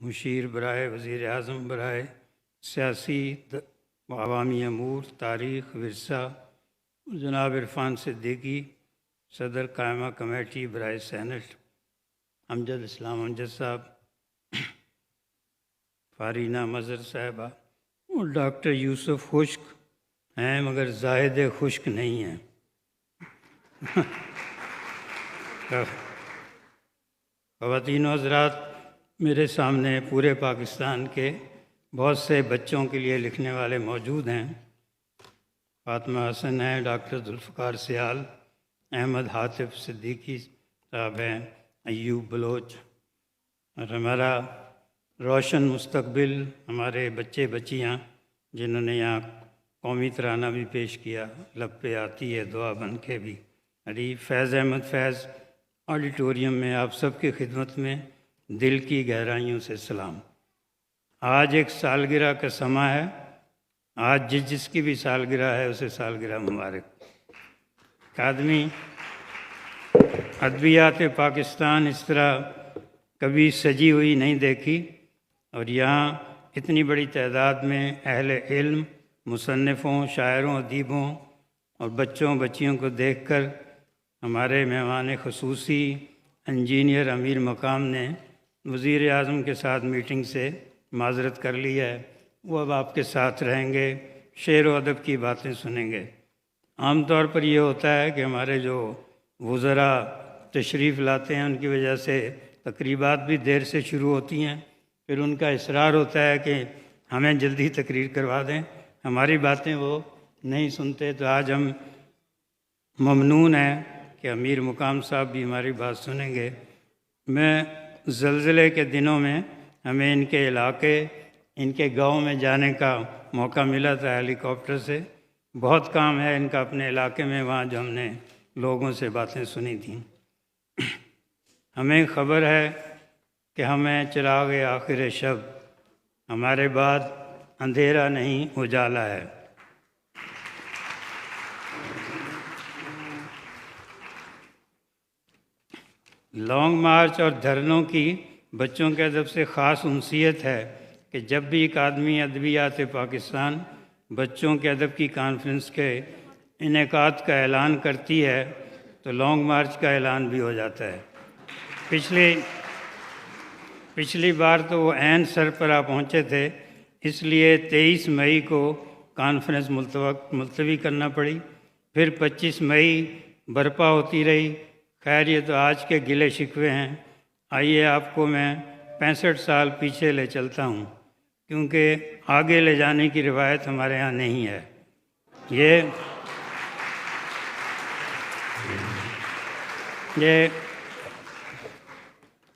مشیر برائے وزیر اعظم برائے سیاسی و عوامی امور تاریخ ورثہ جناب عرفان صدیقی، صدر قائمہ کمیٹی برائے سینٹ امجد اسلام امجد صاحب، فارینہ مظہر صاحبہ اور ڈاکٹر یوسف خشک ہیں مگر زاہد خشک نہیں ہیں۔ خواتین و حضرات، میرے سامنے پورے پاکستان کے بہت سے بچوں کے لیے لکھنے والے موجود ہیں۔ فاطمہ حسن ہیں، ڈاکٹر ذوالفقار سیال، احمد حاطف صدیقی صاحب ہیں، ایوب بلوچ، اور ہمارا روشن مستقبل ہمارے بچے بچیاں جنہوں نے یہاں قومی ترانہ بھی پیش کیا، لب پہ آتی ہے دعا بن کے بھی۔ فیض احمد فیض آڈیٹوریم میں آپ سب کی خدمت میں دل کی گہرائیوں سے سلام۔ آج ایک سالگرہ کا سمہ ہے، آج جس کی بھی سالگرہ ہے اسے سالگرہ مبارک۔ اکادمی ادبیات پاکستان اس طرح کبھی سجی ہوئی نہیں دیکھی، اور یہاں اتنی بڑی تعداد میں اہل علم، مصنفوں، شاعروں، ادیبوں اور بچوں بچیوں کو دیکھ کر ہمارے مہمان خصوصی انجینئر امیر مقام نے وزیر اعظم کے ساتھ میٹنگ سے معذرت کر لی ہے، وہ اب آپ کے ساتھ رہیں گے، شعر و ادب کی باتیں سنیں گے۔ عام طور پر یہ ہوتا ہے کہ ہمارے جو وزراء تشریف لاتے ہیں ان کی وجہ سے تقریبات بھی دیر سے شروع ہوتی ہیں، پھر ان کا اصرار ہوتا ہے کہ ہمیں جلدی تقریر کروا دیں، ہماری باتیں وہ نہیں سنتے۔ تو آج ہم ممنون ہیں کہ امیر مقام صاحب بھی ہماری بات سنیں گے۔ میں زلزلے کے دنوں میں ہمیں ان کے علاقے، ان کے گاؤں میں جانے کا موقع ملا تھا ہیلی کاپٹر سے۔ بہت کام ہے ان کا اپنے علاقے میں، وہاں جو ہم نے لوگوں سے باتیں سنی تھیں۔ ہمیں خبر ہے کہ ہمیں چراغ آخر شب، ہمارے بعد اندھیرا نہیں اجالا ہے۔ لانگ مارچ اور دھرنوں کی بچوں کے ادب سے خاص انسیت ہے کہ جب بھی اکادمی ادبیات پاکستان بچوں کے ادب کی کانفرنس کے انعقاد کا اعلان کرتی ہے تو لانگ مارچ کا اعلان بھی ہو جاتا ہے۔ پچھلی بار تو وہ عین سر پر آ پہنچے تھے، اس لیے 23 مئی کو کانفرنس ملتوی کرنا پڑی، پھر 25 مئی برپا ہوتی رہی۔ خیر یہ تو آج کے گلے شکوے ہیں۔ آئیے آپ کو میں 65 سال پیچھے لے چلتا ہوں، کیونکہ آگے لے جانے کی روایت ہمارے ہاں نہیں ہے۔ یہ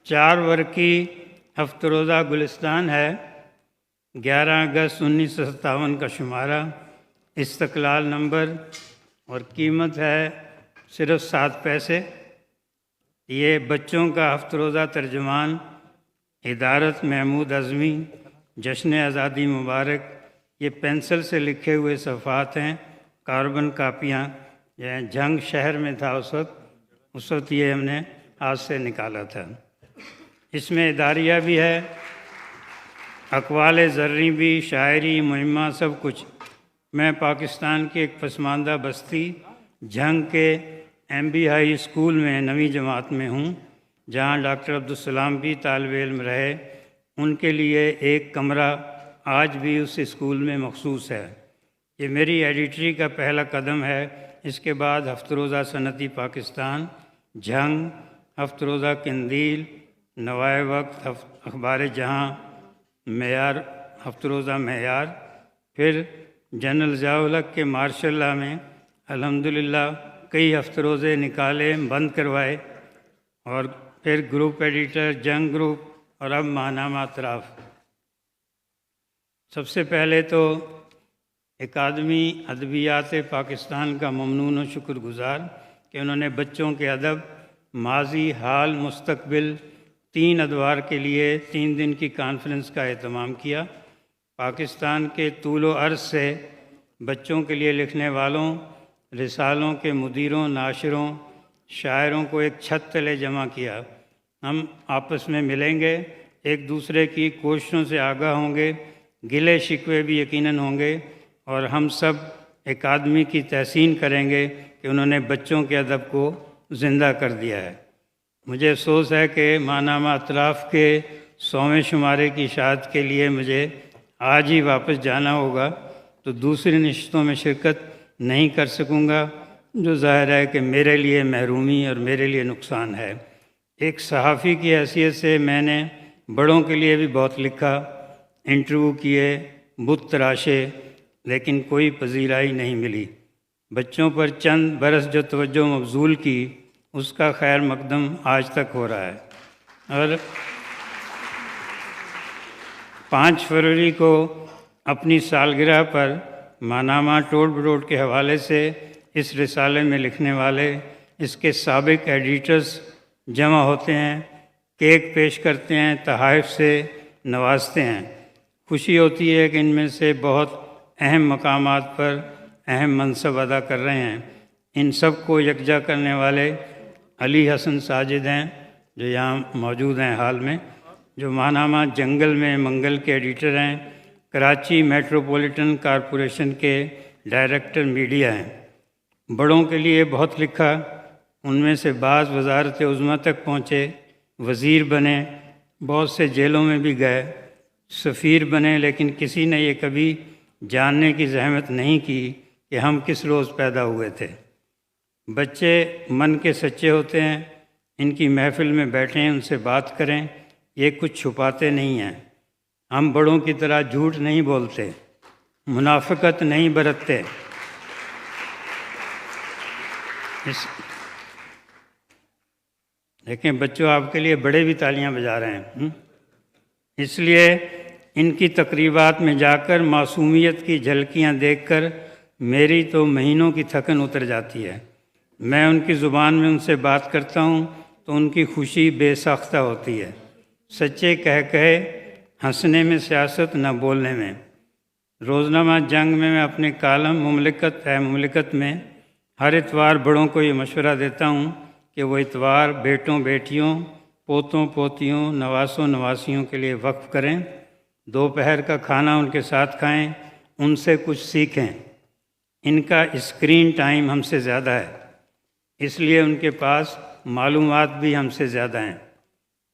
4 ورقی ہفت روزہ گلستان ہے، 11 اگست 1957 کا شمارہ، استقلال نمبر، اور قیمت ہے صرف 7 پیسے۔ یہ بچوں کا ہفت روزہ ترجمان ادارت محمود اعظمی، جشن آزادی مبارک، یہ پینسل سے لکھے ہوئے صفحات ہیں، کاربن کاپیاں، یہ جنگ شہر میں تھا اس وقت یہ ہم نے ہاتھ سے نکالا تھا۔ اس میں اداریہ بھی ہے، اقوال زرعی بھی، شاعری، مہمہ، سب کچھ۔ میں پاکستان کی ایک پسماندہ بستی جھنگ کے MB ہائی اسکول میں 9ویں جماعت میں ہوں، جہاں ڈاکٹر عبدالسلام بھی طالب علم رہے۔ ان کے لیے ایک کمرہ آج بھی اس اسکول میں مخصوص ہے۔ یہ میری ایڈیٹری کا پہلا قدم ہے۔ اس کے بعد ہفت روزہ صنعتی پاکستان، جھنگ، ہفت روزہ قندیل، نوائے وقت، اخبار جہاں، معیار، ہفت روزہ معیار، پھر جنرل ضیاء الحق کے مارشل لاء میں الحمدللہ کئی ہفت روزے نکالے، بند کروائے، اور پھر گروپ ایڈیٹر، جنگ گروپ، اور اب ماہنامہ اطراف۔ سب سے پہلے تو اکادمی ادبیات پاکستان کا ممنون و شکر گزار کہ انہوں نے بچوں کے ادب، ماضی، حال، مستقبل، 3 ادوار کے لیے 3 دن کی کانفرنس کا اہتمام کیا۔ پاکستان کے طول و عرض سے بچوں کے لیے لکھنے والوں، رسالوں کے مدیروں، ناشروں، شاعروں کو ایک چھت تلے جمع کیا۔ ہم آپس میں ملیں گے ایک دوسرے کی کوششوں سے آگاہ ہوں گے، گلے شکوے بھی یقیناً ہوں گے، اور ہم سب ایک آدمی کی تحسین کریں گے کہ انہوں نے بچوں کے ادب کو زندہ کر دیا ہے۔ مجھے افسوس ہے کہ ماہنامہ اطراف کے 100ویں شمارے کی اشاعت کے لیے مجھے آج ہی واپس جانا ہوگا، تو دوسری نشستوں میں شرکت نہیں کر سکوں گا، جو ظاہر ہے کہ میرے لیے محرومی اور میرے لیے نقصان ہے۔ ایک صحافی کی حیثیت سے میں نے بڑوں کے لیے بھی بہت لکھا، انٹرویو کیے، بت تراشے، لیکن کوئی پذیرائی نہیں ملی۔ بچوں پر چند برس جو توجہ مبذول کی، اس کا خیر مقدم آج تک ہو رہا ہے۔ اور 5 فروری کو اپنی سالگرہ پر ماہنامہ ٹوٹ بروٹ کے حوالے سے اس رسالے میں لکھنے والے اس کے سابق ایڈیٹرز جمع ہوتے ہیں، کیک پیش کرتے ہیں، تحائف سے نوازتے ہیں۔ خوشی ہوتی ہے کہ ان میں سے بہت اہم مقامات پر اہم منصب ادا کر رہے ہیں۔ ان سب کو یکجا کرنے والے علی حسن ساجد ہیں، جو یہاں موجود ہیں حال میں، جو ماہنامہ جنگل میں منگل کے ایڈیٹر ہیں، کراچی میٹروپولیٹن کارپوریشن کے ڈائریکٹر میڈیا ہیں۔ بڑوں کے لیے بہت لکھا، ان میں سے بعض وزارت عظمیٰ تک پہنچے، وزیر بنے، بہت سے جیلوں میں بھی گئے، سفیر بنے، لیکن کسی نے یہ کبھی جاننے کی زحمت نہیں کی کہ ہم کس روز پیدا ہوئے تھے۔ بچے من کے سچے ہوتے ہیں، ان کی محفل میں بیٹھیں، ان سے بات کریں، یہ کچھ چھپاتے نہیں ہیں۔ ہم بڑوں کی طرح جھوٹ نہیں بولتے، منافقت نہیں برتتے۔ دیکھیں بچوں، آپ کے لیے بڑے بھی تالیاں بجا رہے ہیں۔ اس لیے ان کی تقریبات میں جا کر معصومیت کی جھلکیاں دیکھ کر میری تو مہینوں کی تھکن اتر جاتی ہے۔ میں ان کی زبان میں ان سے بات کرتا ہوں تو ان کی خوشی بے ساختہ ہوتی ہے۔ سچے کہے ہنسنے میں سیاست، نہ بولنے میں۔ روزنامہ جنگ میں اپنے کالم مملکت ہے مملکت میں ہر اتوار بڑوں کو یہ مشورہ دیتا ہوں کہ وہ اتوار بیٹوں بیٹیوں، پوتوں پوتیوں، نواسوں نواسیوں کے لیے وقف کریں، دوپہر کا کھانا ان کے ساتھ کھائیں، ان سے کچھ سیکھیں۔ ان کا اسکرین ٹائم ہم سے زیادہ ہے، اس لیے ان کے پاس معلومات بھی ہم سے زیادہ ہیں۔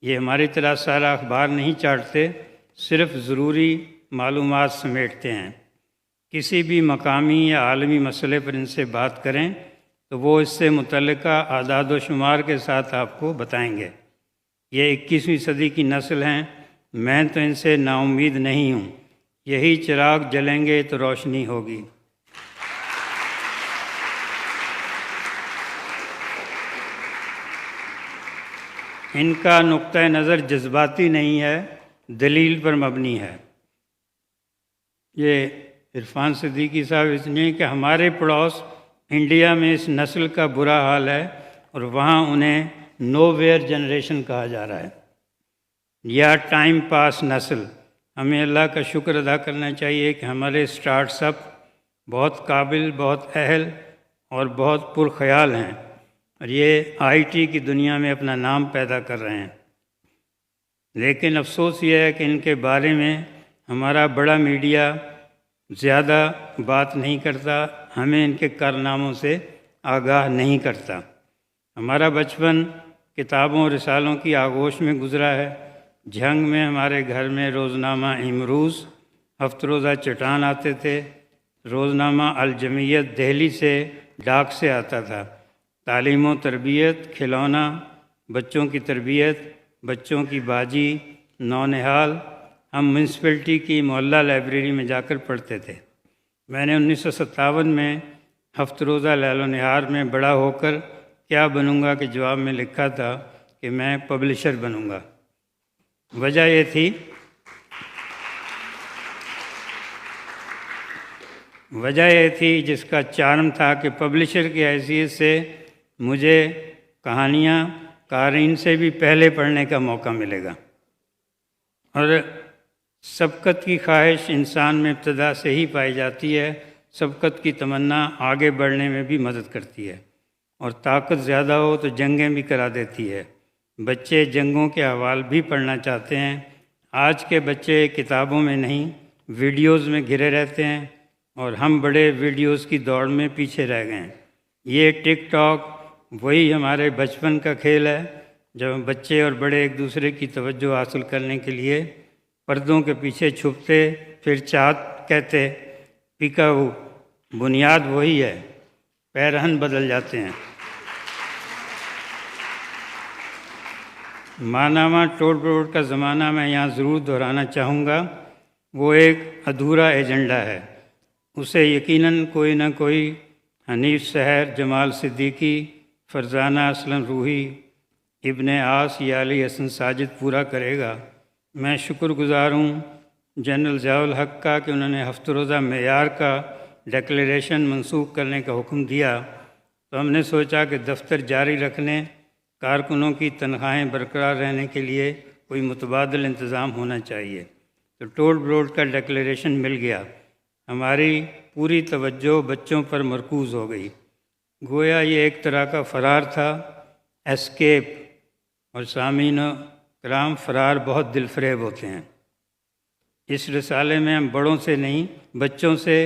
یہ ہماری طرح سارا اخبار نہیں چاٹتے، صرف ضروری معلومات سمیٹتے ہیں۔ کسی بھی مقامی یا عالمی مسئلے پر ان سے بات کریں تو وہ اس سے متعلقہ اعداد و شمار کے ساتھ آپ کو بتائیں گے۔ یہ 21ویں صدی کی نسل ہیں، میں تو ان سے نا امید نہیں ہوں۔ یہی چراغ جلیں گے تو روشنی ہوگی۔ ان کا نقطہ نظر جذباتی نہیں ہے، دلیل پر مبنی ہے۔ یہ عرفان صدیقی صاحب اس لیے کہ ہمارے پڑوس انڈیا میں اس نسل کا برا حال ہے، اور وہاں انہیں نو ویئر جنریشن کہا جا رہا ہے، یا ٹائم پاس نسل۔ ہمیں اللہ کا شکر ادا کرنا چاہیے کہ ہمارے اسٹارٹس اپ بہت قابل، بہت اہل اور بہت پرخیال ہیں، اور یہ آئی ٹی کی دنیا میں اپنا نام پیدا کر رہے ہیں۔ لیکن افسوس یہ ہے کہ ان کے بارے میں ہمارا بڑا میڈیا زیادہ بات نہیں کرتا، ہمیں ان کے کارناموں سے آگاہ نہیں کرتا۔ ہمارا بچپن کتابوں اور رسالوں کی آغوش میں گزرا ہے۔ جنگ میں ہمارے گھر میں روزنامہ امروز، ہفت روزہ چٹان آتے تھے، روزنامہ الجمعیت دہلی سے ڈاک سے آتا تھا۔ تعلیم و تربیت، کھلونا، بچوں کی تربیت، بچوں کی باجی، نونہال، ہم میونسپلٹی کی محلہ لائبریری میں جا کر پڑھتے تھے۔ میں نے 1957 میں ہفت روزہ لیل و نہار میں بڑا ہو کر کیا بنوں گا کے جواب میں لکھا تھا کہ میں پبلشر بنوں گا۔ وجہ یہ تھی جس کا چارم تھا کہ پبلشر کی حیثیت سے مجھے کہانیاں قارئین سے بھی پہلے پڑھنے کا موقع ملے گا، اور سبقت کی خواہش انسان میں ابتدا سے ہی پائی جاتی ہے۔ سبقت کی تمنا آگے بڑھنے میں بھی مدد کرتی ہے، اور طاقت زیادہ ہو تو جنگیں بھی کرا دیتی ہے۔ بچے جنگوں کے احوال بھی پڑھنا چاہتے ہیں، آج کے بچے کتابوں میں نہیں ویڈیوز میں گھرے رہتے ہیں اور ہم بڑے ویڈیوز کی دوڑ میں پیچھے رہ گئے ہیں۔ یہ ٹک ٹاک وہی ہمارے بچپن کا کھیل ہے جب ہم بچے اور بڑے ایک دوسرے کی توجہ حاصل کرنے کے لیے پردوں کے پیچھے چھپتے، پھر چاہت کہتے، پیکاؤ، بنیاد وہی ہے، پیرہن بدل جاتے ہیں۔ ماناما ٹوٹ بروٹ کا زمانہ میں یہاں ضرور دہرانا چاہوں گا، وہ ایک ادھورا ایجنڈا ہے۔ اسے یقیناً کوئی نہ کوئی حنیف سحر، جمال صدیقی، فرزانہ اسلم روحی، ابن عاص یا علی حسن ساجد پورا کرے گا۔ میں شکر گزار ہوں جنرل ضیاء الحق کا کہ انہوں نے ہفتہ روزہ معیار کا ڈکلیریشن منسوخ کرنے کا حکم دیا، تو ہم نے سوچا کہ دفتر جاری رکھنے، کارکنوں کی تنخواہیں برقرار رہنے کے لیے کوئی متبادل انتظام ہونا چاہیے۔ تو ٹوٹ بروٹ کا ڈکلیریشن مل گیا، ہماری پوری توجہ بچوں پر مرکوز ہو گئی، گویا یہ ایک طرح کا فرار تھا، ایسکیپ۔ اور سامعین کرام، فرار بہت دل فریب ہوتے ہیں۔ اس رسالے میں ہم بڑوں سے نہیں، بچوں سے،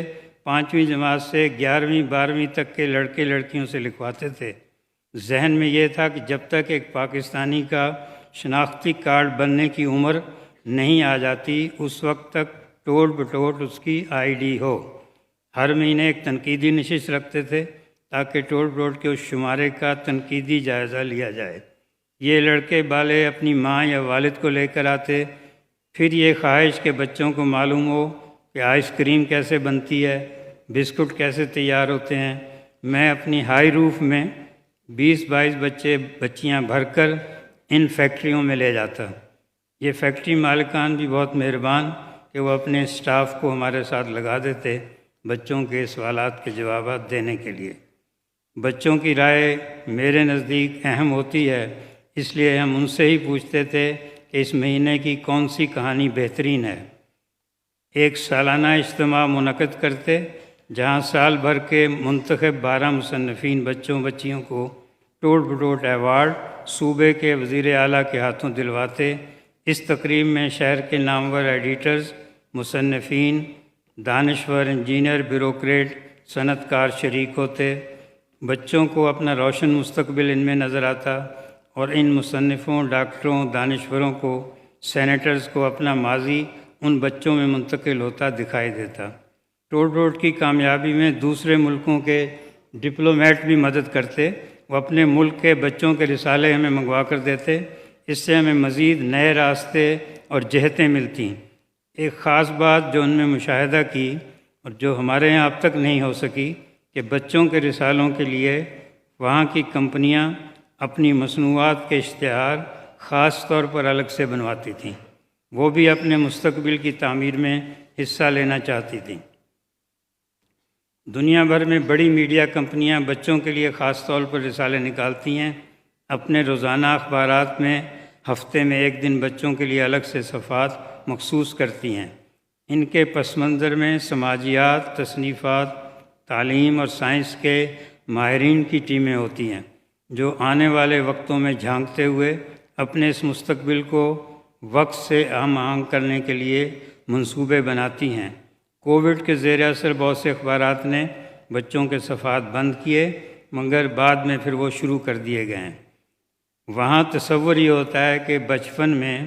5ویں جماعت سے 11ویں 12ویں تک کے لڑکے لڑکیوں سے لکھواتے تھے۔ ذہن میں یہ تھا کہ جب تک ایک پاکستانی کا شناختی کارڈ بننے کی عمر نہیں آ جاتی، اس وقت تک ٹوٹ بٹوٹ اس کی آئی ڈی ہو۔ ہر مہینے ایک تنقیدی نشست رکھتے تھے تاکہ ٹوٹ بروٹ کے اس شمارے کا تنقیدی جائزہ لیا جائے۔ یہ لڑکے بالے اپنی ماں یا والد کو لے کر آتے، پھر یہ خواہش کہ بچوں کو معلوم ہو کہ آئس کریم کیسے بنتی ہے، بسکٹ کیسے تیار ہوتے ہیں۔ میں اپنی ہائی روف میں 20-22 بچے بچیاں بھر کر ان فیکٹریوں میں لے جاتا۔ یہ فیکٹری مالکان بھی بہت مہربان کہ وہ اپنے اسٹاف کو ہمارے ساتھ لگا دیتے بچوں کے سوالات کے جوابات دینے کے لیے۔ بچوں کی رائے میرے نزدیک اہم ہوتی ہے، اس لیے ہم ان سے ہی پوچھتے تھے کہ اس مہینے کی کون سی کہانی بہترین ہے۔ ایک سالانہ اجتماع منعقد کرتے جہاں سال بھر کے منتخب 12 مصنفین بچوں بچیوں کو ٹوٹ بٹوٹ ایوارڈ صوبے کے وزیر اعلیٰ کے ہاتھوں دلواتے۔ اس تقریب میں شہر کے نامور ایڈیٹرز، مصنفین، دانشور، انجینئر، بیوروکریٹ، صنعت کار شریک ہوتے۔ بچوں کو اپنا روشن مستقبل ان میں نظر آتا اور ان مصنفوں، ڈاکٹروں، دانشوروں کو، سینیٹرز کو اپنا ماضی ان بچوں میں منتقل ہوتا دکھائی دیتا۔ ٹوٹ بروٹ کی کامیابی میں دوسرے ملکوں کے ڈپلومیٹ بھی مدد کرتے، وہ اپنے ملک کے بچوں کے رسالے ہمیں منگوا کر دیتے، اس سے ہمیں مزید نئے راستے اور جہتیں ملتی۔ ایک خاص بات جو ان میں مشاہدہ کی اور جو ہمارے یہاں اب تک نہیں ہو سکی کہ بچوں کے رسالوں کے لیے وہاں کی کمپنیاں اپنی مصنوعات کے اشتہار خاص طور پر الگ سے بنواتی تھیں، وہ بھی اپنے مستقبل کی تعمیر میں حصہ لینا چاہتی تھیں۔ دنیا بھر میں بڑی میڈیا کمپنیاں بچوں کے لیے خاص طور پر رسالے نکالتی ہیں، اپنے روزانہ اخبارات میں ہفتے میں ایک دن بچوں کے لیے الگ سے صفحات مخصوص کرتی ہیں۔ ان کے پس منظر میں سماجیات، تصنیفات، تعلیم اور سائنس کے ماہرین کی ٹیمیں ہوتی ہیں جو آنے والے وقتوں میں جھانکتے ہوئے اپنے اس مستقبل کو وقت سے ہم آہنگ کرنے کے لیے منصوبے بناتی ہیں۔ کووڈ کے زیر اثر بہت سے اخبارات نے بچوں کے صفحات بند کیے، مگر بعد میں پھر وہ شروع کر دیے گئے ہیں۔ وہاں تصور یہ ہوتا ہے کہ بچپن میں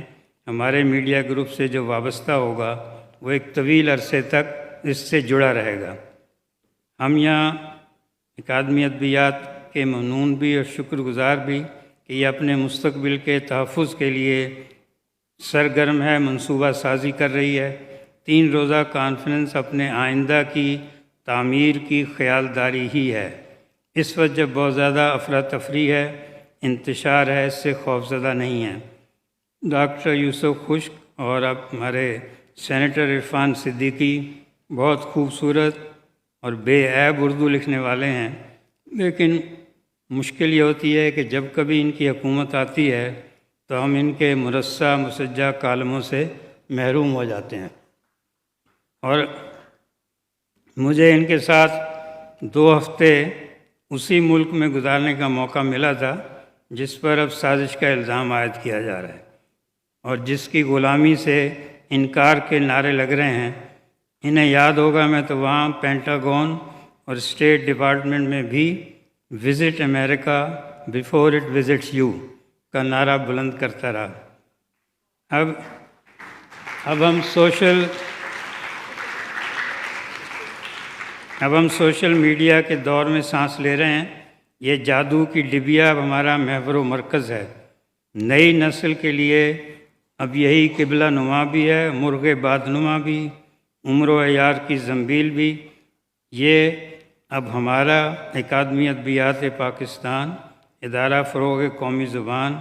ہمارے میڈیا گروپ سے جو وابستہ ہوگا وہ ایک طویل عرصے تک اس سے جڑا رہے گا۔ ہم یہاں اکادمی ادبیات کے ممنون بھی اور شکر گزار بھی کہ یہ اپنے مستقبل کے تحفظ کے لیے سرگرم ہے، منصوبہ سازی کر رہی ہے۔ 3 روزہ کانفرنس اپنے آئندہ کی تعمیر کی خیالداری ہی ہے۔ اس وقت جب بہت زیادہ افراتفری ہے، انتشار ہے، اس سے خوفزدہ نہیں ہے۔ ڈاکٹر یوسف خشک اور اب ہمارے سینیٹر عرفان صدیقی بہت خوبصورت اور بے عیب اردو لکھنے والے ہیں، لیکن مشکل یہ ہوتی ہے کہ جب کبھی ان کی حکومت آتی ہے تو ہم ان کے مرصع مسجع کالموں سے محروم ہو جاتے ہیں۔ اور مجھے ان کے ساتھ 2 ہفتے اسی ملک میں گزارنے کا موقع ملا تھا جس پر اب سازش کا الزام عائد کیا جا رہا ہے، اور جس کی غلامی سے انکار کے نعرے لگ رہے ہیں، انہیں یاد ہوگا میں تو وہاں پینٹاگون اور اسٹیٹ ڈپارٹمنٹ میں بھی visit America before it visits you کا نعرہ بلند کرتا رہا۔ اب ہم سوشل میڈیا کے دور میں سانس لے رہے ہیں۔ یہ جادو کی ڈبیا اب ہمارا محور و مرکز ہے۔ نئی نسل کے لیے اب یہی قبلہ نما بھی ہے، مرغ باد نما بھی، عمر و عیار کی زنبیل بھی۔ یہ اب ہمارا اکادمی ادبیات پاکستان، ادارہ فروغ قومی زبان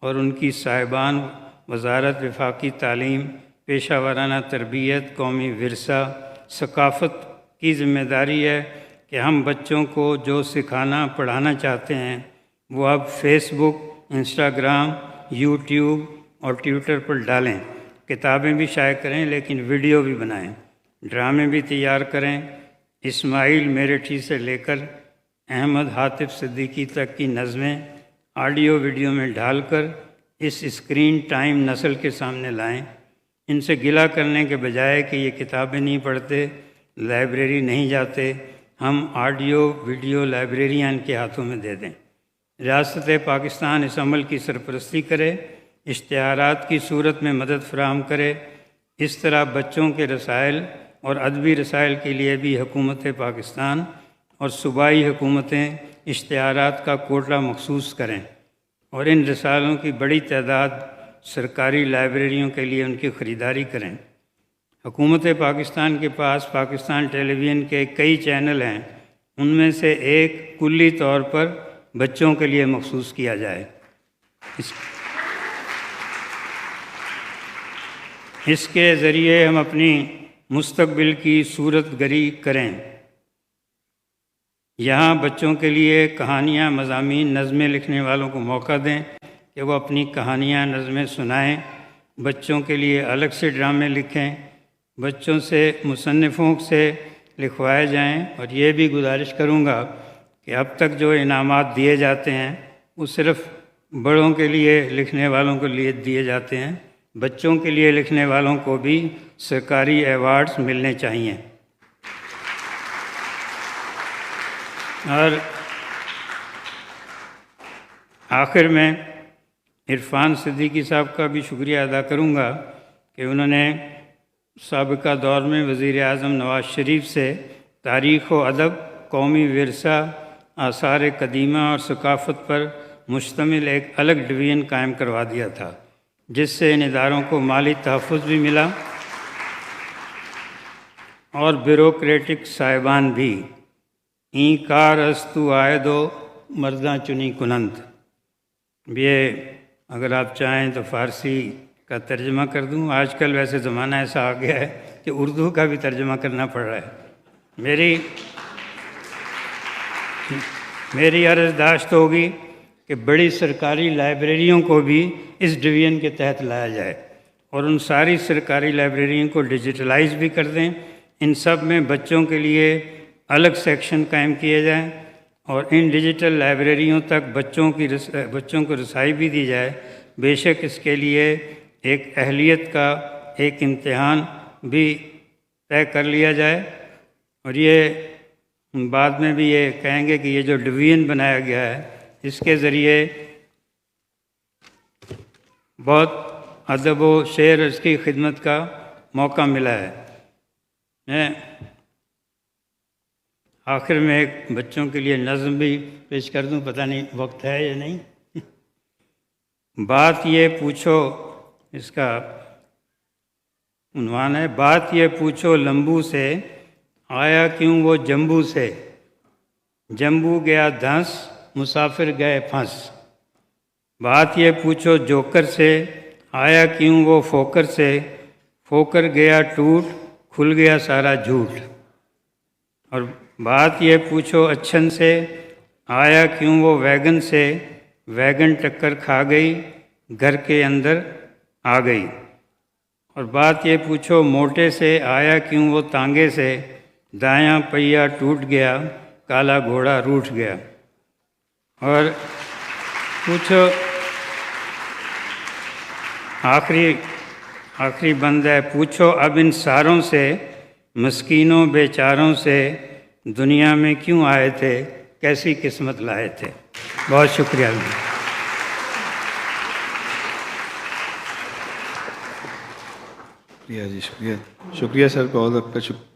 اور ان کی صاحبان وزارت وفاقی تعلیم، پیشہ ورانہ تربیت، قومی ورثہ، ثقافت کی ذمہ داری ہے کہ ہم بچوں کو جو سکھانا پڑھانا چاہتے ہیں وہ اب فیس بک، انسٹاگرام، یوٹیوب اور ٹویٹر پر ڈالیں۔ کتابیں بھی شائع کریں لیکن ویڈیو بھی بنائیں، ڈرامے بھی تیار کریں۔ اسماعیل میرٹھی سے لے کر احمد حاطف صدیقی تک کی نظمیں آڈیو ویڈیو میں ڈال کر اس اسکرین ٹائم نسل کے سامنے لائیں۔ ان سے گلہ کرنے کے بجائے کہ یہ کتابیں نہیں پڑھتے، لائبریری نہیں جاتے، ہم آڈیو ویڈیو لائبریریاں ان کے ہاتھوں میں دے دیں۔ ریاست پاکستان اس عمل کی سرپرستی کرے، اشتہارات کی صورت میں مدد فراہم کرے۔ اس طرح بچوں کے رسائل اور ادبی رسائل کے لیے بھی حکومت پاکستان اور صوبائی حکومتیں اشتہارات کا کوٹہ مخصوص کریں اور ان رسالوں کی بڑی تعداد سرکاری لائبریریوں کے لیے ان کی خریداری کریں۔ حکومت پاکستان کے پاس پاکستان ٹیلی ویژن کے کئی چینل ہیں، ان میں سے ایک کلی طور پر بچوں کے لیے مخصوص کیا جائے۔ اس کے ذریعے ہم اپنی مستقبل کی صورت گری کریں۔ یہاں بچوں کے لیے کہانیاں، مضامین، نظمیں لکھنے والوں کو موقع دیں کہ وہ اپنی کہانیاں، نظمیں سنائیں۔ بچوں کے لیے الگ سے ڈرامے لکھیں، بچوں سے، مصنفوں سے لکھوائے جائیں۔ اور یہ بھی گزارش کروں گا کہ اب تک جو انعامات دیے جاتے ہیں وہ صرف بڑوں کے لیے لکھنے والوں کے لیے دیے جاتے ہیں، بچوں کے لیے لکھنے والوں کو بھی سرکاری ایوارڈز ملنے چاہیے۔ اور آخر میں عرفان صدیقی صاحب کا بھی شکریہ ادا کروں گا کہ انہوں نے سابقہ دور میں وزیر اعظم نواز شریف سے تاریخ و ادب، قومی ورثہ، آثار قدیمہ اور ثقافت پر مشتمل ایک الگ ڈویژن قائم کروا دیا تھا، جس سے ان اداروں کو مالی تحفظ بھی ملا اور بیوروکریٹک صاحبان بھی۔ این کار استو آئے دو مرداں چنی کنند۔ یہ اگر آپ چاہیں تو فارسی کا ترجمہ کر دوں۔ آج کل ویسے زمانہ ایسا آ گیا ہے کہ اردو کا بھی ترجمہ کرنا پڑ رہا ہے۔ میری عرض داشت ہوگی کہ بڑی سرکاری لائبریریوں کو بھی اس ڈویژن کے تحت لایا جائے اور ان ساری سرکاری لائبریریوں کو ڈیجیٹلائز بھی کر دیں۔ ان سب میں بچوں کے لیے الگ سیکشن قائم کیے جائیں اور ان ڈیجیٹل لائبریریوں تک بچوں کو رسائی بھی دی جائے۔ بے شک اس کے لیے ایک اہلیت کا ایک امتحان بھی طے کر لیا جائے، اور یہ بعد میں بھی یہ کہیں گے کہ یہ جو ڈویژن بنایا گیا ہے اس کے ذریعے بہت ادب و شعر اس کی خدمت کا موقع ملا ہے۔ میں آخر میں ایک بچوں کے لیے نظم بھی پیش کر دوں، پتہ نہیں وقت ہے یا نہیں۔ بات یہ پوچھو، اس کا عنوان ہے بات یہ پوچھو لمبو سے، آیا کیوں وہ جمبو سے، جمبو گیا دھنس، مسافر گئے پھنس۔ بات یہ پوچھو جوکر سے، آیا کیوں وہ فوکر سے، فوکر گیا ٹوٹ، کھل گیا سارا جھوٹ۔ اور بات یہ پوچھو اچھن سے، آیا کیوں وہ ویگن سے، ویگن ٹکر کھا گئی، گھر کے اندر آ گئی۔ اور بات یہ پوچھو موٹے سے، آیا کیوں وہ تانگے سے، دایاں پہیا ٹوٹ گیا، کالا گھوڑا روٹھ گیا۔ اور آخری بند ہے، پوچھو اب ان ساروں سے، مسکینوں بیچاروں سے، دنیا میں کیوں آئے تھے، کیسی قسمت لائے تھے۔ بہت شکریہ۔ شکریہ جی، شکریہ سر، بہت آپ کا شکریہ۔